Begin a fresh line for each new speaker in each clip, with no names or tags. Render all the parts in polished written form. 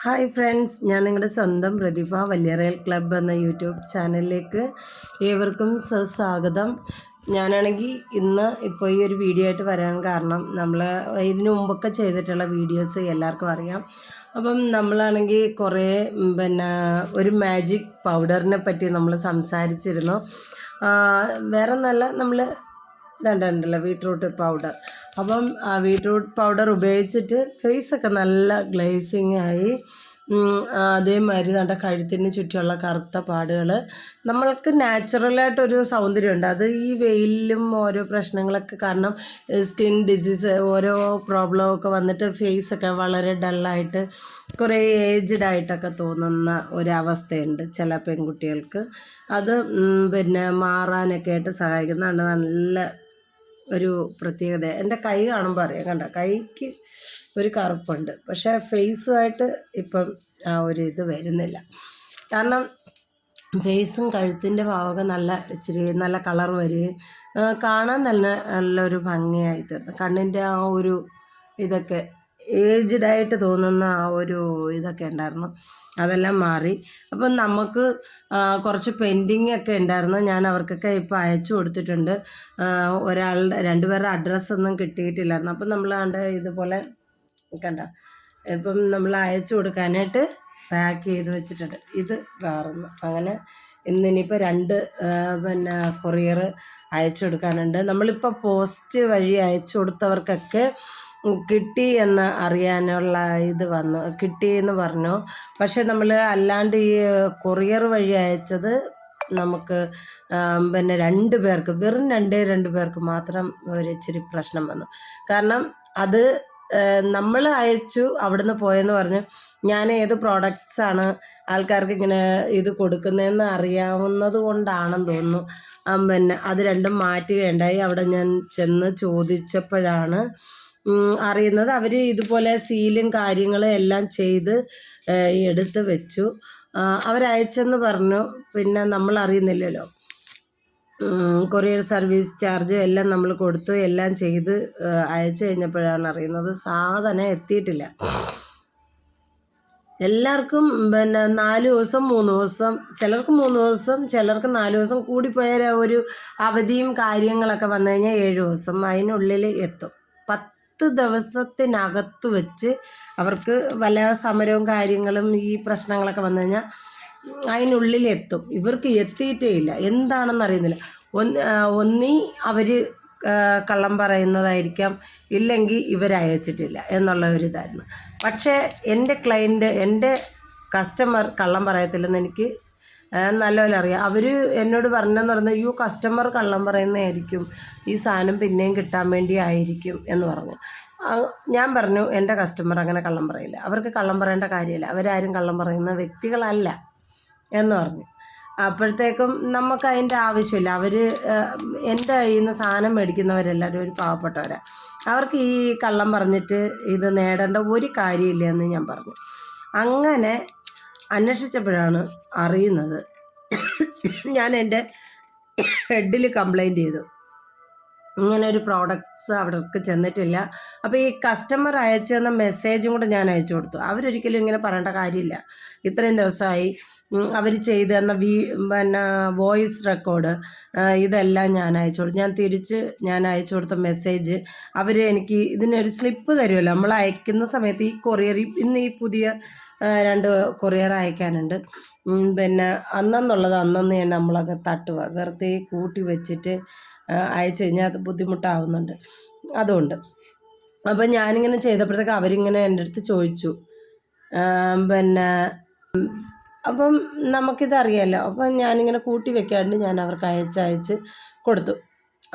Hi friends, ഞാൻ നിങ്ങളുടെ സ്വന്തം പ്രതിഭ വല്യറയൽ ക്ലബ്ബ് എന്ന യൂട്യൂബ് ചാനലിലേക്ക് ഏവർക്കും സുസ്വാഗതം. ഞാനാണെങ്കിൽ ഇന്ന് ഇപ്പോൾ ഈ ഒരു വീഡിയോ ആയിട്ട് വരാൻ കാരണം നമ്മൾ ഇതിനു മുമ്പൊക്കെ ചെയ്തിട്ടുള്ള വീഡിയോസ് എല്ലാവർക്കും അറിയാം. അപ്പം നമ്മളാണെങ്കിൽ കുറേ ഒരു മാജിക് പൗഡറിനെ പറ്റി നമ്മൾ സംസാരിച്ചിരുന്നു. വേറെ നല്ല നമ്മൾ ഇതുണ്ടല്ലോ ബീട്രൂട്ട് പൗഡർ. അപ്പം ബീട്രൂട്ട് പൗഡർ ഉപയോഗിച്ചിട്ട് ഫേസൊക്കെ നല്ല ഗ്ലേസിങ് ആയി. അതേമാതിരി നമ്മുടെ കഴുത്തിന് ചുറ്റുമുള്ള കറുത്ത പാടുകൾ നമ്മൾക്ക് നാച്ചുറലായിട്ടൊരു സൗന്ദര്യമുണ്ട്. അത് ഈ വെയിലും ഓരോ പ്രശ്നങ്ങളൊക്കെ കാരണം സ്കിൻ ഡിസീസ് ഓരോ പ്രോബ്ലമൊക്കെ വന്നിട്ട് ഫേസൊക്കെ വളരെ ഡള്ളായിട്ട് കുറേ ഏജ്ഡായിട്ടൊക്കെ തോന്നുന്ന ഒരവസ്ഥയുണ്ട് ചില പെൺകുട്ടികൾക്ക്. അത് മാറാനൊക്കെ ആയിട്ട് സഹായിക്കുന്നതാണ്. നല്ല ഒരു പ്രത്യേകത എൻ്റെ കൈ കാണുമ്പോൾ അറിയാം. കണ്ട, കൈക്ക് ഒരു കറുപ്പുണ്ട്, പക്ഷേ ഫേസുമായിട്ട് ഇപ്പം ആ ഒരു ഇത് വരുന്നില്ല. കാരണം ഫേസും കഴുത്തിൻ്റെ ഭാഗമൊക്കെ നല്ല ഇച്ചിരി നല്ല കളർ വരികയും കാണാൻ തന്നെ നല്ലൊരു ഭംഗിയായി തീർന്നു. കണ്ണിൻ്റെ ആ ഒരു ഇതൊക്കെ ഏജ്ഡായിട്ട് തോന്നുന്ന ആ ഒരു ഇതൊക്കെ ഉണ്ടായിരുന്നു, അതെല്ലാം മാറി. അപ്പം നമുക്ക് കുറച്ച് പെൻഡിങ് ഒക്കെ ഉണ്ടായിരുന്നു. ഞാൻ അവർക്കൊക്കെ ഇപ്പോൾ അയച്ചു കൊടുത്തിട്ടുണ്ട്. രണ്ടുപേരുടെ അഡ്രസ്സൊന്നും കിട്ടിയിട്ടില്ലായിരുന്നു. അപ്പം നമ്മൾ ഇതുപോലെ കണ്ട ഇപ്പം നമ്മൾ അയച്ചു കൊടുക്കാനായിട്ട് പാക്ക് ചെയ്ത് വെച്ചിട്ടുണ്ട്. ഇത് വേറൊന്ന് അങ്ങനെ ഇന്നിപ്പോൾ 2 കൊറിയർ അയച്ചു കൊടുക്കാനുണ്ട്. നമ്മളിപ്പോൾ പോസ്റ്റ് വഴി അയച്ചു കൊടുത്തവർക്കൊക്കെ കിട്ടി എന്ന് അറിയാനുള്ള ഇത് കിട്ടിയെന്ന് പറഞ്ഞു. പക്ഷെ നമ്മൾ അല്ലാണ്ട് ഈ കൊറിയർ വഴി അയച്ചത് നമുക്ക് 2 പേർക്ക്, വെറും 2 പേർക്ക് മാത്രം ഒരു ഇച്ചിരി പ്രശ്നം വന്നു. കാരണം അത് നമ്മൾ അയച്ചു അവിടുന്ന് പോയെന്ന് പറഞ്ഞു. ഞാൻ ഏത് പ്രോഡക്റ്റ്സാണ് ആൾക്കാർക്ക് ഇങ്ങനെ ഇത് കൊടുക്കുന്നതെന്ന് അറിയാവുന്നത് കൊണ്ടാണെന്ന് തോന്നുന്നു. അത് രണ്ടും മാറ്റുകയുണ്ടായി. അവിടെ ഞാൻ ചെന്ന് ചോദിച്ചപ്പോഴാണ് അറിയുന്നത്. അവർ ഇതുപോലെ സീലും കാര്യങ്ങളും എല്ലാം ചെയ്ത് എടുത്ത് വെച്ചു. അവരയച്ചെന്ന് പറഞ്ഞു. പിന്നെ നമ്മൾ അറിയുന്നില്ലല്ലോ. കൊറിയർ സർവീസ് ചാർജും എല്ലാം നമ്മൾ കൊടുത്തു, എല്ലാം ചെയ്ത് അയച്ചു കഴിഞ്ഞപ്പോഴാണ് അറിയുന്നത് സാധനം എത്തിയിട്ടില്ല. എല്ലാവർക്കും 4 ദിവസം 3 ദിവസം, ചിലർക്ക് 3 ദിവസം, ചിലർക്ക് 4 ദിവസം, കൂടിപ്പോയ ഒരു അവധിയും കാര്യങ്ങളൊക്കെ വന്നു കഴിഞ്ഞാൽ 7 ദിവസം അതിനുള്ളിൽ എത്തും. 10 ദിവസത്തിനകത്ത് വെച്ച് അവർക്ക് വല്ല സമരവും കാര്യങ്ങളും ഈ പ്രശ്നങ്ങളൊക്കെ വന്നു കഴിഞ്ഞാൽ അതിനുള്ളിൽ എത്തും. ഇവർക്ക് എത്തിയിട്ടേ ഇല്ല. എന്താണെന്ന് അറിയുന്നില്ല. ഒന്നീ അവർ കള്ളം പറയുന്നതായിരിക്കാം, ഇല്ലെങ്കിൽ ഇവരയച്ചിട്ടില്ല എന്നുള്ള ഒരു ഇതായിരുന്നു. പക്ഷേ എൻ്റെ ക്ലയൻറ്റ്, എൻ്റെ കസ്റ്റമർ കള്ളം പറയത്തില്ലെന്ന് എനിക്ക് നല്ലപോലെ അറിയാം. അവർ എന്നോട് പറഞ്ഞെന്ന് പറഞ്ഞാൽ, കസ്റ്റമർ കള്ളം പറയുന്നതായിരിക്കും, ഈ സാധനം പിന്നെയും കിട്ടാൻ വേണ്ടി ആയിരിക്കും എന്ന് പറഞ്ഞു. ഞാൻ പറഞ്ഞു, എൻ്റെ കസ്റ്റമർ അങ്ങനെ കള്ളം പറയില്ല, അവർക്ക് കള്ളം പറയേണ്ട കാര്യമില്ല, അവരാരും കള്ളം പറയുന്ന വ്യക്തികളല്ല എന്ന് പറഞ്ഞു. അപ്പോഴത്തേക്കും നമുക്ക് അതിൻ്റെ ആവശ്യമില്ല. അവർ എൻ്റെ കയ്യിൽ നിന്ന് സാധനം മേടിക്കുന്നവരെല്ലാവരും ഒരു പാവപ്പെട്ടവരാണ്. അവർക്ക് ഈ കള്ളം പറഞ്ഞിട്ട് ഇത് നേടേണ്ട ഒരു കാര്യമില്ല എന്ന് ഞാൻ പറഞ്ഞു. അങ്ങനെ അന്വേഷിച്ചപ്പോഴാണ് അറിയുന്നത്. ഞാൻ എൻ്റെ ഹെഡിൽ കംപ്ലൈൻറ്റ് ചെയ്തു, ഇങ്ങനെ ഒരു പ്രോഡക്റ്റ്സ് അവർക്ക് ചെന്നിട്ടില്ല. അപ്പോൾ ഈ കസ്റ്റമർ അയച്ചു തന്ന മെസ്സേജും കൂടെ ഞാൻ അയച്ചു കൊടുത്തു. അവരൊരിക്കലും ഇങ്ങനെ പറയേണ്ട കാര്യമില്ല. ഇത്രയും ദിവസമായി അവർ ചെയ്തു തന്ന വോയിസ് റെക്കോർഡ് ഇതെല്ലാം ഞാൻ അയച്ചു കൊടുത്തു. ഞാൻ അയച്ചു കൊടുത്ത മെസ്സേജ് അവർ എനിക്ക് ഇതിനൊരു സ്ലിപ്പ് തരുമല്ലോ നമ്മൾ അയക്കുന്ന സമയത്ത്. ഈ കൊറിയർ ഇന്ന് ഈ പുതിയ 2 കൊറിയർ അയക്കാനുണ്ട്. അന്നെന്നുള്ളത് അന്നന്ന് ഞാൻ നമ്മളൊക്കെ തട്ടുക, വെറുതെ കൂട്ടി വെച്ചിട്ട് അയച്ചു കഴിഞ്ഞാൽ അത് ബുദ്ധിമുട്ടാവുന്നുണ്ട്. അതുകൊണ്ട് അപ്പം ഞാനിങ്ങനെ ചെയ്തപ്പോഴത്തേക്ക് അവരിങ്ങനെ എൻ്റെ അടുത്ത് ചോദിച്ചു. അപ്പം നമുക്കിതറിയാമല്ലോ. അപ്പം ഞാനിങ്ങനെ കൂട്ടി വെക്കാണ്ട് ഞാൻ അവർക്ക് അയച്ച് കൊടുത്തു.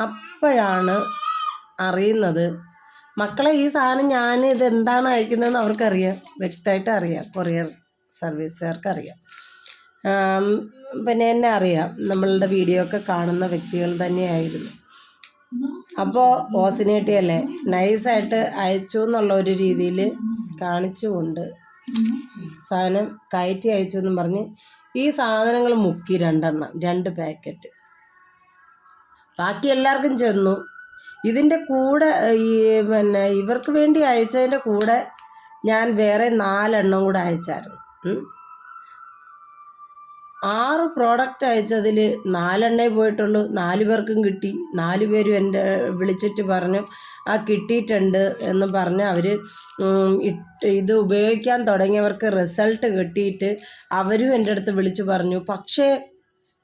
അപ്പോഴാണ് അറിയുന്നത്, മക്കളെ ഈ സാധനം ഇതെന്താണ് അയക്കുന്നതെന്ന് അവർക്കറിയാം, വ്യക്തമായിട്ട് അറിയാം. കൊറിയർ സർവീസുകാർക്കറിയാം, പിന്നെ എന്നെ അറിയാം. നമ്മളുടെ വീഡിയോ ഒക്കെ കാണുന്ന വ്യക്തികൾ തന്നെയായിരുന്നു. അപ്പോൾ ഓസിനേട്ടിയല്ലേ നൈസായിട്ട് അയച്ചു എന്നുള്ള ഒരു രീതിയിൽ കാണിച്ചുകൊണ്ട് സാധനം കയറ്റി അയച്ചു എന്നും പറഞ്ഞ് ഈ സാധനങ്ങൾ മുക്കി 2 പാക്കറ്റ് ബാക്കി എല്ലാവർക്കും ചെന്നു. ഇതിൻ്റെ കൂടെ ഈ ഇവർക്ക് വേണ്ടി അയച്ചതിൻ്റെ കൂടെ ഞാൻ വേറെ 4 എണ്ണം കൂടെ അയച്ചായിരുന്നു. 6 പ്രോഡക്റ്റ് അയച്ചതിൽ 4 എണ്ണേ പോയിട്ടുള്ളൂ. 4 പേർക്കും കിട്ടി. 4 പേരും എൻ്റെ വിളിച്ചിട്ട് പറഞ്ഞു കിട്ടിയിട്ടുണ്ട് എന്ന് പറഞ്ഞ് അവർ ഇത് ഉപയോഗിക്കാൻ തുടങ്ങിയവർക്ക് റിസൾട്ട് കിട്ടിയിട്ട് അവരും എൻ്റെ അടുത്ത് വിളിച്ച് പറഞ്ഞു. പക്ഷേ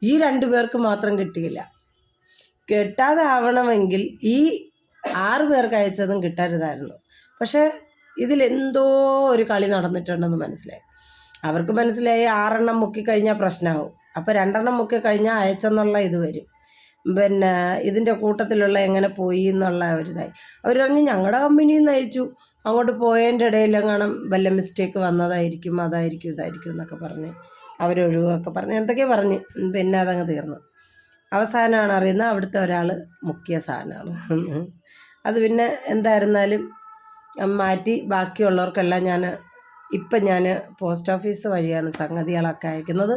ഈ 2 പേർക്ക് മാത്രം കിട്ടിയില്ല. കിട്ടാതെ ആവണമെങ്കിൽ ഈ 6 പേർക്ക് അയച്ചതും കിട്ടരുതായിരുന്നു. പക്ഷേ ഇതിലെന്തോ ഒരു കളി നടന്നിട്ടുണ്ടെന്ന് മനസ്സിലായി. അവർക്ക് മനസ്സിലായി 6 എണ്ണം മുക്കിക്കഴിഞ്ഞാൽ പ്രശ്നമാവും. അപ്പോൾ 2 എണ്ണം മുക്കിക്കഴിഞ്ഞാൽ അയച്ചെന്നുള്ള ഇത് വരും. പിന്നെ ഇതിൻ്റെ കൂട്ടത്തിലുള്ള എങ്ങനെ പോയി എന്നുള്ള ഒരിതായി. അവർ പറഞ്ഞു ഞങ്ങളുടെ കമ്പനിയിൽ നിന്ന് അയച്ചു, അങ്ങോട്ട് പോയതിൻ്റെ ഇടയിലെങ്ങാനും വല്ല മിസ്റ്റേക്ക് വന്നതായിരിക്കും, അതായിരിക്കും ഇതായിരിക്കും എന്നൊക്കെ പറഞ്ഞ് അവരൊഴിവൊക്കെ പറഞ്ഞ് എന്തൊക്കെയോ പറഞ്ഞ് പിന്നെ അതങ്ങ് തീർന്നു. അവസാനമാണ് അറിയുന്നത് അവിടുത്തെ ഒരാൾ മുക്കിയ സാധനമാണ്. അത് പിന്നെ എന്തായിരുന്നാലും മാറ്റി ബാക്കിയുള്ളവർക്കെല്ലാം ഞാൻ പോസ്റ്റ് ഓഫീസ് വഴിയാണ് സംഗതികളൊക്കെ അയക്കുന്നത്.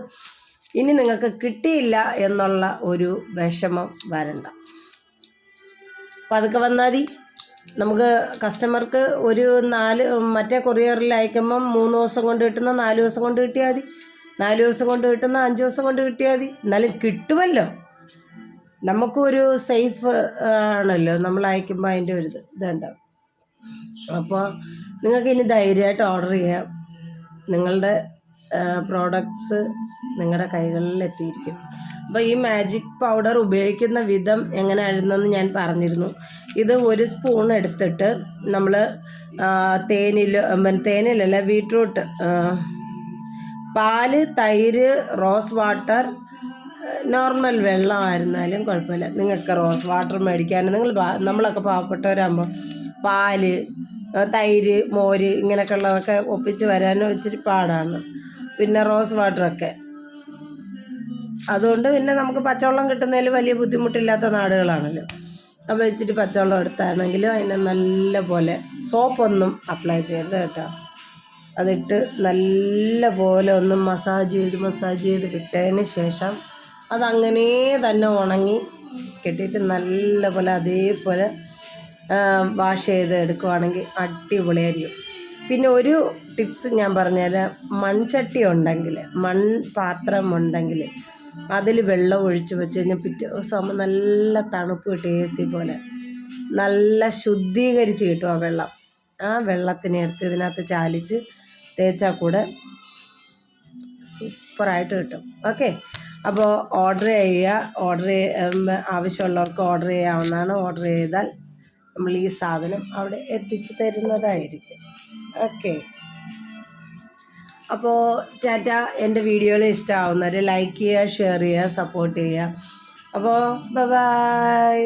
ഇനി നിങ്ങൾക്ക് കിട്ടിയില്ല എന്നുള്ള ഒരു വിഷമം വരണ്ട. പതുക്കെ വന്നാൽ മതി. നമുക്ക് കസ്റ്റമർക്ക് ഒരു 4 മറ്റേ കൊറിയറിൽ അയക്കുമ്പം 3 ദിവസം കൊണ്ട് കിട്ടുന്ന 4 ദിവസം കൊണ്ട് കിട്ടിയാൽ മതി. 4 ദിവസം കൊണ്ട് കിട്ടുന്ന 5 ദിവസം കൊണ്ട് കിട്ടിയാൽ മതി. എന്നാലും കിട്ടുമല്ലോ. നമുക്കൊരു സേഫ് ആണല്ലോ നമ്മൾ അയക്കുമ്പോൾ അതിൻ്റെ ഒരു ഇതുണ്ടാവും. അപ്പോൾ നിങ്ങൾക്ക് ഇനി ധൈര്യമായിട്ട് ഓർഡർ ചെയ്യാം. നിങ്ങളുടെ പ്രോഡക്ട്സ് നിങ്ങളുടെ കൈകളിൽ എത്തിയിരിക്കും. അപ്പോൾ ഈ മാജിക് പൗഡർ ഉപയോഗിക്കുന്ന വിധം എങ്ങനെയായിരുന്നെന്ന് ഞാൻ പറഞ്ഞിരുന്നു. ഇത് 1 സ്പൂൺ എടുത്തിട്ട് നമ്മൾ തേനിലല്ല ബീട്രൂട്ട്, പാല്, തൈര്, റോസ് വാട്ടർ, നോർമൽ വെള്ളമായിരുന്നാലും കുഴപ്പമില്ല. നിങ്ങൾക്ക് റോസ് വാട്ടർ മേടിക്കാൻ നമ്മളൊക്കെ പാവപ്പെട്ടവരാകുമ്പോൾ പാല്, തൈര്, മോര് ഇങ്ങനെയൊക്കെ ഉള്ളതൊക്കെ ഒപ്പിച്ച് വരാനും ഇച്ചിരി പാടാണ്. പിന്നെ റോസ് വാട്ടറൊക്കെ അതുകൊണ്ട് പിന്നെ നമുക്ക് പച്ചവെള്ളം കിട്ടുന്നതിൽ വലിയ ബുദ്ധിമുട്ടില്ലാത്ത നാടുകളാണല്ലോ. അപ്പോൾ ഇച്ചിരി പച്ചവെള്ളം എടുത്താണെങ്കിലും അതിനെ നല്ല പോലെ സോപ്പൊന്നും അപ്ലൈ ചെയ്യരുത് കേട്ടോ. അതിട്ട് നല്ല പോലെ ഒന്ന് മസാജ് ചെയ്ത് വിട്ടതിന് ശേഷം അതങ്ങനെ തന്നെ ഉണങ്ങി കെട്ടിയിട്ട് നല്ല പോലെ അതേപോലെ വാഷ് ചെയ്ത് എടുക്കുവാണെങ്കിൽ അടിപൊളിയായിരിക്കും. പിന്നെ ഒരു ടിപ്സ് ഞാൻ പറഞ്ഞുതരാം. മൺചട്ടി ഉണ്ടെങ്കിൽ, മൺപാത്രം ഉണ്ടെങ്കിൽ അതിൽ വെള്ളം ഒഴിച്ച് വെച്ച് കഴിഞ്ഞാൽ പിറ്റേ ദിവസം നല്ല തണുപ്പ് കിട്ടും. AC പോലെ നല്ല ശുദ്ധീകരിച്ച് കിട്ടും ആ വെള്ളം. ആ വെള്ളത്തിനെ എടുത്ത് ഇതിനകത്ത് ചാലിച്ച് തേച്ചാൽ കൂടെ സൂപ്പറായിട്ട് കിട്ടും. ഓക്കെ, അപ്പോൾ ഓർഡർ ആവശ്യമുള്ളവർക്ക് ഓർഡർ ചെയ്യാവുന്നതാണ്. ഓർഡർ ചെയ്താൽ നമ്മൾ ഈ സാധനം അവിടെ എത്തിച്ച് തരുന്നതായിരിക്കും. ഓക്കെ, അപ്പോൾ ടാറ്റ. എൻ്റെ വീഡിയോകൾ ഇഷ്ടമാവുന്നവർ ലൈക്ക് ചെയ്യുക, ഷെയർ ചെയ്യുക, സപ്പോർട്ട് ചെയ്യുക. അപ്പോൾ ബൈ.